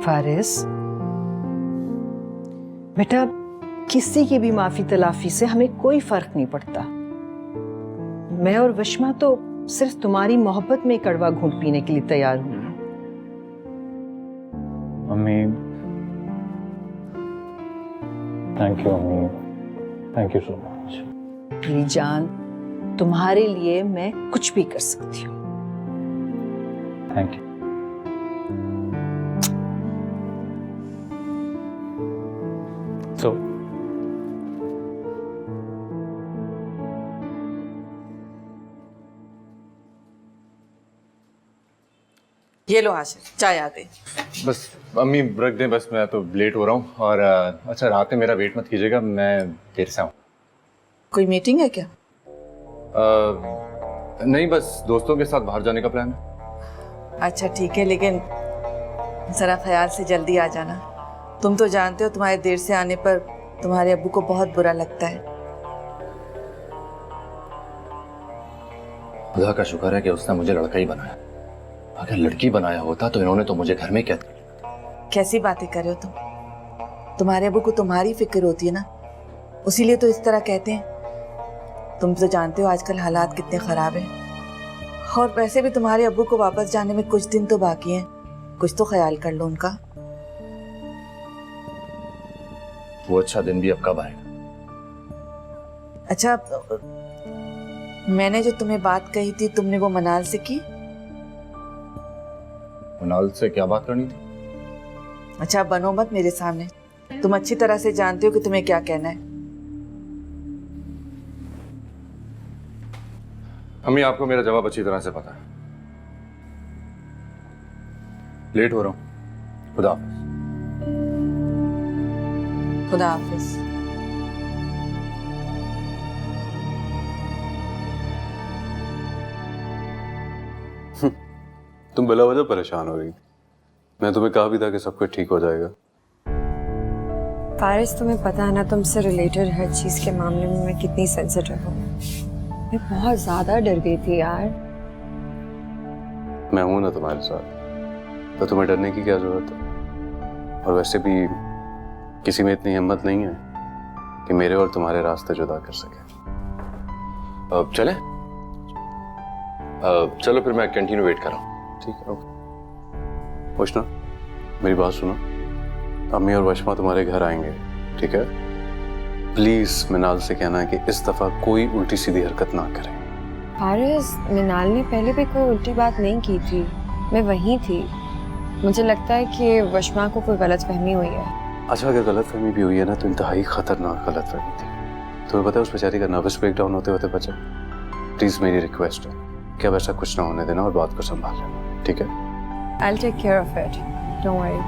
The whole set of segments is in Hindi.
फारिस बेटा, किसी की भी माफी तलाफी से हमें कोई फर्क नहीं पड़ता। मैं और वशमा तो सिर्फ तुम्हारी मोहब्बत में कड़वा घूंट पीने के लिए तैयार हुई हैं। Mummy, thank you mummy, thank you so much. मेरी जान, तुम्हारे लिए मैं कुछ भी कर सकती हूँ। Thank you. So, ये लो आशिर, चाय आ गई। बस मम्मी रख दें, बस मैं तो लेट हो रहा हूँ। और अच्छा, रात में मेरा वेट मत कीजिएगा, मैं देर से आऊँ। कोई मीटिंग है क्या? नहीं, बस दोस्तों के साथ बाहर जाने का प्लान है। अच्छा ठीक है, लेकिन जरा ख्याल से जल्दी आ जाना। तुम तो जानते हो तुम्हारे देर से आने पर तुम्हारे अब्बू को बहुत बुरा लगता है। खुदा का शुक्र है कि उसने मुझे लड़का ही बनाया। अगर लड़की बनाया होता तो इन्होंने तो मुझे घर में कैद कर लिया। कैसी बातें कर रहे हो तुम? तुम्हारे अब्बू को तुम्हारी फिक्र होती है ना, उसीलिए तो इस तरह कहते हैं। तुम तो जानते हो आजकल हालात कितने खराब हैं। और वैसे भी तुम्हारे अब्बू को वापस जाने में कुछ दिन तो बाकी हैं, कुछ तो ख्याल कर लो उनका। वो अच्छा दिन भी अब कब आएगा? अच्छा, मैंने जो तुम्हें बात कही थी, तुमने वो मनाल से की? मनाल से क्या बात करनी थी? अच्छा, बनो मत मेरे सामने, तुम अच्छी तरह से जानते हो कि तुम्हें क्या कहना है। अम्मी, आपको मेरा जवाब अच्छी तरह से पता है। लेट हो रहा हूँ, खुदा हाफिज। खुदा हाफिज। तुम बिला वजह परेशान हो रही। मैं तुम्हें कहा भी था कि सब कुछ ठीक हो जाएगा। फारिस, तुम्हें पता है ना, तुमसे रिलेटेड हर चीज के मामले में मैं कितनी सेंसिटिव हूँ। मैं बहुत ज्यादा डर गई थी यार। मैं हूं ना तुम्हारे साथ, तो तुम्हें डरने की क्या जरूरत है? और वैसे भी किसी में इतनी हिम्मत नहीं है कि मेरे और तुम्हारे रास्ते जुदा कर सके। अब चले? चलो फिर मैं कैंटीन में वेट कर रहा हूँ। ठीक है, ओके। उष्णा, मेरी बात सुनो। अम्मी और वशमा तुम्हारे घर आएंगे, ठीक है? प्लीज मिनाल से कहना कि इस दफा कोई उल्टी सीधी हरकत ना करे। फारिस, मिनाल ने पहले भी कोई उल्टी बात नहीं की थी, मैं वहीं थी। मुझे लगता है कि वशमा को कोई गलतफहमी हुई है। अच्छा, अगर गलतफहमी भी हुई है ना, तो इंतहाई खतरनाक गलतफहमी थी। तुम्हें पता है उस बेचारी का नर्वस ब्रेकडाउन होते होते बचा। प्लीज मेरी रिक्वेस्ट है कि अब ऐसा कुछ ना होने देना और बात को संभाल लेना, ठीक है? I'll take care of it. Don't worry.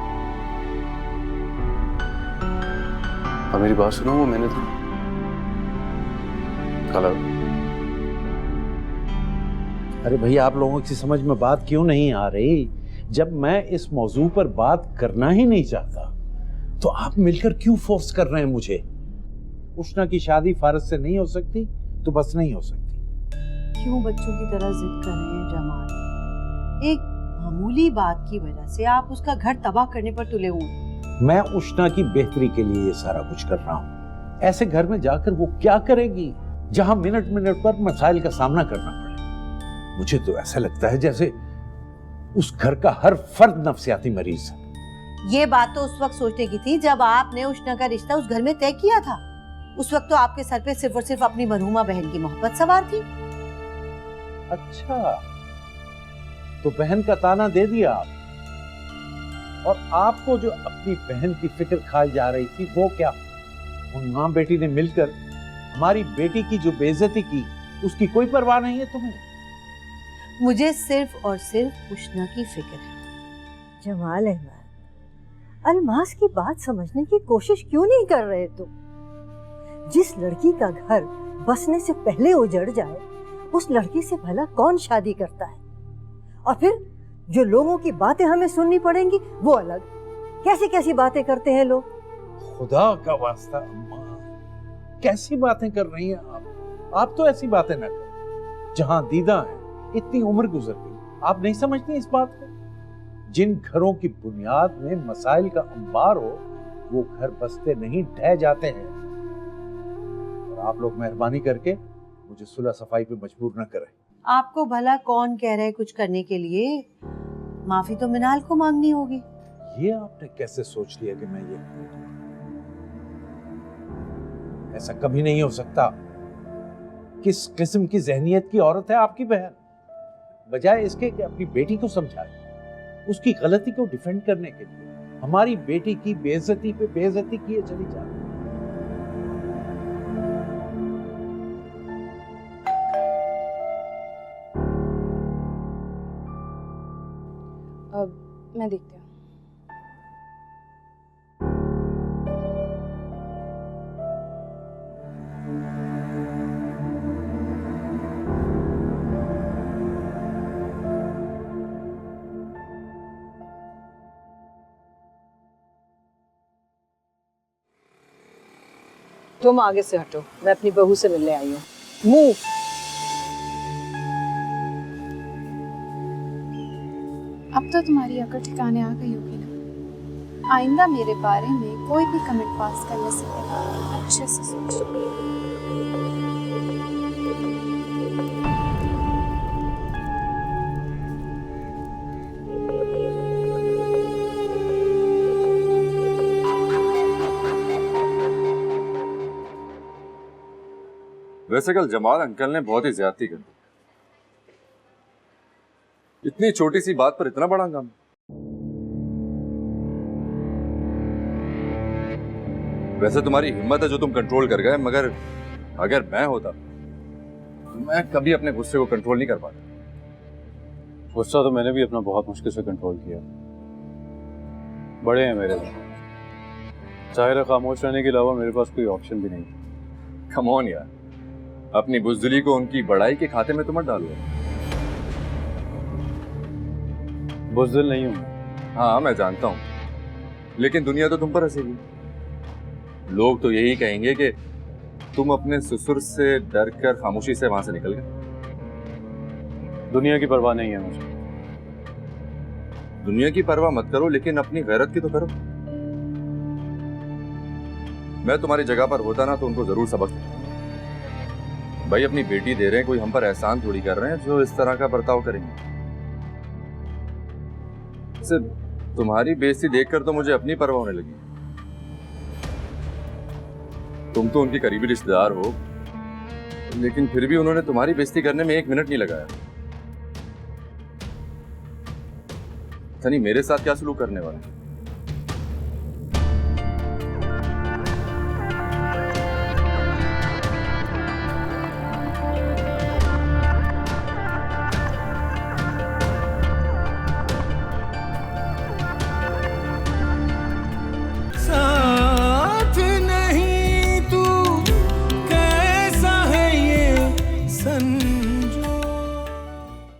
और मेरी बात सुनो, वो मैंने तो हेलो। अरे भैया, आप लोगों की समझ में बात क्यों नहीं आ रही? जब मैं इस मौजू पर बात करना ही नहीं चाहता तो आप मिलकर क्यों फोर्स कर रहे हैं मुझे? उष्णा की शादी फारिस से नहीं हो सकती तो बस नहीं हो सकती। क्यों बच्चों की तरह जिद कर रहे हैं जमाल? एक मामूली बात की वजह से आप उसका घर तबाह करने पर तुले हुए हैं। मैं उष्णा की बेहतरी के लिए ये सारा कुछ कर रहा हूँ। ऐसे घर में जाकर वो क्या करेगी जहां मिनट मिनट पर मसाइल का सामना करना पड़े? मुझे तो ऐसा लगता है जैसे उस घर का हर फर्द नफसियाती मरीज है। ये बात तो उस वक्त सोचने की थी जब आपने उष्णा का रिश्ता उस घर में तय किया था। उस वक्त तो आपके सर पे सिर्फ और सिर्फ अपनी मरहूमा बहन की मोहब्बत सवार थी। अच्छा, तो बहन का ताना दे दिया आप। और आपको जो अपनी बहन की फिक्र खाई जा रही थी वो क्या? उन माँ बेटी ने मिलकर हमारी बेटी की जो बेइज्जती की, उसकी कोई परवाह नहीं है तुम्हें? मुझे सिर्फ और सिर्फ उष्णा की फिक्र है। जमाल अहमद, अलमास की बात समझने की कोशिश क्यों नहीं कर रहे तुम? जिस लड़की का घर बसने से पहले उजड़ जाए, उस लड़की से भला कौन शादी करता है? और फिर जो लोगों की बातें हमें सुननी पड़ेंगी वो अलग। कैसी कैसी बातें करते हैं लोग। खुदा का वास्ता अम्मा, कैसी बातें कर रही हैं आप? आप तो ऐसी बातें ना करें। जहां दीदा है, इतनी उम्र गुजर गई, आप नहीं समझती इस बात को? जिन घरों की बुनियाद में मसाइल का अंबार हो वो घर बसते नहीं ढह जाते हैं। और आप लोग मेहरबानी करके मुझे सुलह सफाई पे मजबूर न करें। आपको भला कौन कह रहा है कुछ करने के लिए? माफी तो मिनाल को मांगनी होगी। ये आपने कैसे सोच लिया कि मैं ये करूं? ऐसा कभी नहीं हो सकता। किस किस्म की जहनियत की औरत है आपकी बहन? बजाय इसके कि अपनी बेटी को समझाए, उसकी गलती को डिफेंड करने के लिए हमारी बेटी की बेइज्जती पे बेइज्जती किए चली जा रही है। मैं देखती हूँ। तुम आगे से हटो, मैं अपनी बहू से मिलने आई हूँ। मूव। अब तो तुम्हारी अकल ठिकाने आ गई होगी ना। आइंदा मेरे बारे में कोई भी कमेंट पास करने से पहले अच्छे से सोचो। वैसे कल जमाल अंकल ने बहुत ही ज्यादती कर दी। इतनी छोटी सी बात पर इतना बड़ा काम। वैसे तुम्हारी हिम्मत है जो तुम कंट्रोल कर गए, मगर अगर मैं होता तो मैं कभी अपने गुस्से को कंट्रोल नहीं कर पाता। गुस्सा तो मैंने भी अपना बहुत मुश्किल से कंट्रोल किया। बड़े हैं मेरे लिए, ज़ाहिर खामोश रहने के अलावा मेरे पास कोई ऑप्शन भी नहीं। कम ऑन यार, अपनी बुज़दिली को उनकी बड़ाई के खाते में तो मत डालो। बुज़दिल नहीं हूँ। हाँ मैं जानता हूँ, लेकिन दुनिया तो तुम पर हंसेगी। लोग तो यही कहेंगे कि तुम अपने ससुर से डर कर खामोशी से वहां से निकल गए। दुनिया की परवाह नहीं है मुझे। दुनिया की परवाह मत करो, लेकिन अपनी गैरत की तो करो। मैं तुम्हारी जगह पर होता ना तो उनको जरूर सबक देता। भाई अपनी बेटी दे रहे हैं, कोई हम पर एहसान थोड़ी कर रहे हैं जो इस तरह का बर्ताव करेंगे। सिर्फ तुम्हारी बेइज्जती देखकर तो मुझे अपनी परवाह होने लगी। तुम तो उनकी करीबी रिश्तेदार हो, लेकिन फिर भी उन्होंने तुम्हारी बेइज्जती करने में 1 मिनट नहीं लगाया। नहीं मेरे साथ क्या सलूक करने वाले।